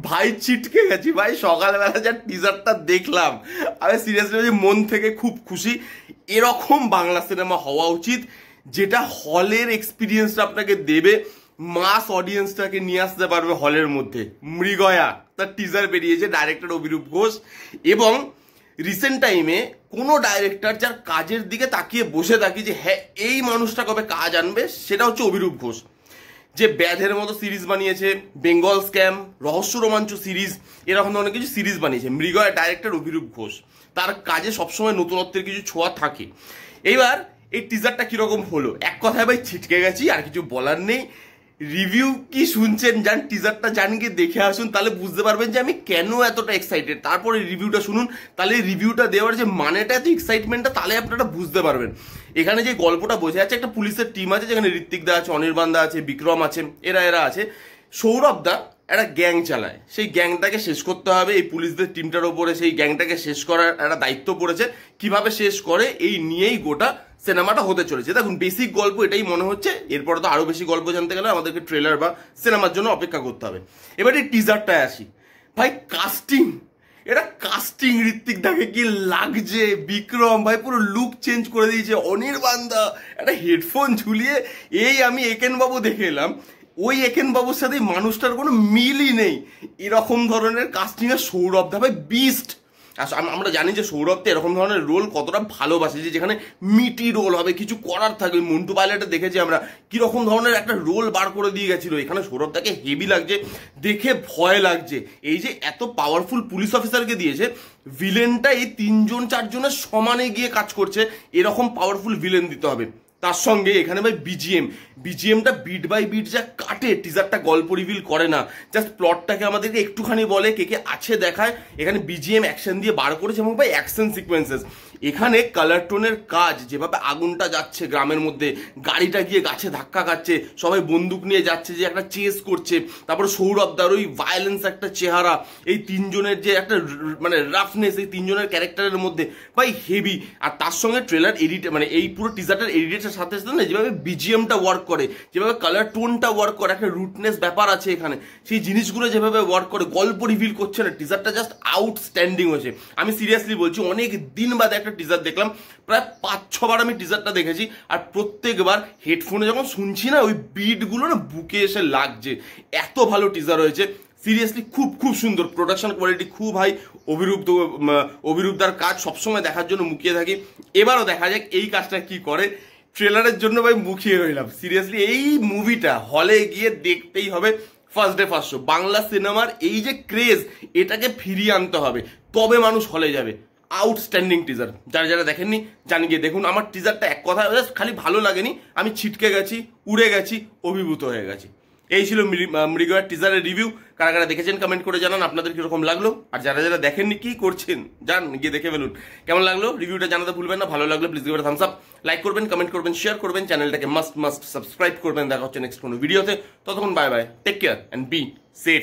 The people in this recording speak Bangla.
ভাই ছিটকে গেছি ভাই, সকালবেলা যা টিজারটা দেখলাম আমি সিরিয়াসলি মন থেকে খুব খুশি। এরকম বাংলা সিনেমা হওয়া উচিত যেটা হলের এক্সপিরিয়েন্সটা আপনাকে দেবে, মাস অডিয়েন্সটাকে নিয়ে আসতে পারবে হলের মধ্যে। মৃগয়া তার টিজার বেরিয়েছে, ডাইরেক্টর অভিরূপ ঘোষ। এবং রিসেন্ট টাইমে কোনো ডাইরেক্টর যার কাজের দিকে তাকিয়ে বসে থাকি যে হ্যাঁ এই মানুষটা কবে কাজ আনবে, সেটা হচ্ছে অভিরূপ ঘোষ। যে ব্যাধের মতো সিরিজ বানিয়েছে, বেঙ্গল স্ক্যাম, রহস্য রোমাঞ্চ সিরিজ, এরকম ধরনের কিছু সিরিজ বানিয়েছে। মৃগয়া ডাইরেক্টর অভিরূপ ঘোষ, তার কাজে সবসময় নতুনত্বের কিছু ছোঁয়া থাকে। এইবার এই টিজারটা কিরকম হলো, এক কথায় ভাই ছিটকে গেছি, আর কিছু বলার নেই। রিভিউ কি শুনছেন যান, টিজারটা যান গিয়ে দেখে আসুন, তাহলে বুঝতে পারবেন যে আমি কেন এতটা এক্সাইটেড। তারপরে রিভিউটা শুনুন, তাহলে রিভিউটা দেওয়ার যে মানেটা, এত এক্সাইটমেন্টটা, তাহলে আপনারা বুঝতে পারবেন। এখানে যে গল্পটা বোঝা যাচ্ছে, একটা পুলিশের টিম আছে যেখানে ঋত্বিক দা আছে, অনির্বাণ দা আছে, বিক্রম আছে, এরা আছে। সৌরভ দা একটা গ্যাং চালায়, সেই গ্যাংটাকে শেষ করতে হবে। এই পুলিশদের টিমটার ওপরে সেই গ্যাংটাকে শেষ করার একটা দায়িত্ব পড়েছে। কিভাবে শেষ করে এই নিয়েই গোটা সিনেমাটা হতে চলেছে। দেখুন বেসিক গল্প এটাই মনে হচ্ছে, এরপরে তো আরো বেশি গল্প জানতে গেলে আমাদেরকে ট্রেলার বা সিনেমার জন্য অপেক্ষা করতে হবে। এবার এই টিজারটায় আসি ভাই, কাস্টিং, এটা কাস্টিং ঋত্বিক দাকে কি লাগছে, বিক্রম ভাই পুরো লুক চেঞ্জ করে দিয়েছে, অনির্বাণ দা একটা হেডফোন ঝুলিয়ে, এই আমি একেন বাবু দেখে এলাম, ওই একেন বাবুর সাথে মানুষটার কোনো মিলই নেই। এরকম ধরনের কাস্টিং এর সৌরভ দা ভাই বিস্ট। আমরা জানি যে সৌরভটা এরকম ধরনের রোল কতটা ভালোবাসে, যে যেখানে মিটি রোল হবে, কিছু করার থাকবে। মন্টু পাইলটে দেখেছি আমরা কিরকম ধরনের একটা রোল বার করে দিয়ে গেছিল, এখানে সৌরভটাকে হেভি লাগছে, দেখে ভয় লাগছে। এই যে এত পাওয়ারফুল পুলিশ অফিসারকে দিয়েছে, ভিলেনটা এই 3 4 জনের সমানে গিয়ে কাজ করছে, এরকম পাওয়ারফুল ভিলেন দিতে হবে। তার সঙ্গে এখানে ভাই বিজিএমটা বিট বাই বিট যা কাটে, টিজারটা গল্প রিভিল করে না, জাস্ট প্লটটাকে আমাদেরকে একটুখানি বলে, কে কে আছে দেখায়। এখানে বিজিএম অ্যাকশন দিয়ে বার করেছে, এবং ভাই অ্যাকশন সিকোয়েন্সেস, এখানে কালার টোনের কাজ, যেভাবে আগুনটা যাচ্ছে গ্রামের মধ্যে, গাড়িটা গিয়ে গাছে ধাক্কা খাচ্ছে, সবাই বন্দুক নিয়ে যাচ্ছে, যে একটা চেস করছে, তারপরে সৌরভদার ওই ভায়োলেন্স একটা চেহারা, এই 3 জনের যে একটা মানে রাফনেস এই 3 জনের ক্যারেক্টারের মধ্যে ভাই হেভি। আর তার সঙ্গে ট্রেলার এডিট, মানে এই পুরো টিজারটার এডিটের সাথে সাথে না যেভাবে বিজিএমটা ওয়ার্ক করে, যেভাবে কালার টোনটা ওয়ার্ক করে, একটা রুটনেস ব্যাপার আছে এখানে, সেই জিনিসগুলো যেভাবে ওয়ার্ক করে, গল্প রিভিল করছে না, টিজারটা জাস্ট আউটস্ট্যান্ডিং হয়েছে। আমি সিরিয়াসলি বলছি, অনেক দিন বাদে একটা টিজার দেখলাম, প্রায় 5-6 বার আমি টিজারটা দেখেছি, আর প্রত্যেকবার হেডফোনে যখন শুনছি না, ওই বিটগুলো না বুকে এসে লাগছে, এত ভালো টিজার হয়েছে। সিরিয়াসলি খুব খুব সুন্দর, প্রোডাকশন কোয়ালিটি খুব হাই। অভিরূপদার কাজ সবসময় দেখার জন্য মুখিয়ে থাকি, এবারও দেখা যাক এই কাজটা কি করে। ট্রেলারের জন্য ভাই মুখিয়ে রইলাম। সিরিয়াসলি এই মুভিটা হলে গিয়ে দেখতেই হবে, first day first show. Bangla সিনেমার এই যে ক্রেজ, এটাকে ফিরিয়ে আনতে হবে, তবে মানুষ হলে যাবে। আউটস্ট্যান্ডিং টিজার, যারা যারা দেখেননি জানি গিয়ে দেখুন। আমার টিজারটা এক কথা খালি ভালো লাগেনি, আমি ছিটকে গেছি, উড়ে গেছি, অভিভূত হয়ে গেছি। এই ছিল মৃগয়ার টিজারের রিভিউ। কারা কারা দেখেছেন কমেন্ট করে জানান আপনাদের কিরকম লাগলো, আর যারা যারা দেখেননি কি করছেন যান গিয়ে দেখে ফেলুন। কেমন লাগলো রিভিউটা জানাতে ভুলবেন না। ভালো লাগলো please give it thumbs up, like করবেন, কমেন্ট করবেন, শেয়ার করবেন, চ্যানেলটাকে মাস্ট সাবস্ক্রাইব করবেন। দেখা হচ্ছে নেক্সট কোনো ভিডিওতে, ততক্ষণ bye bye, take care and be safe.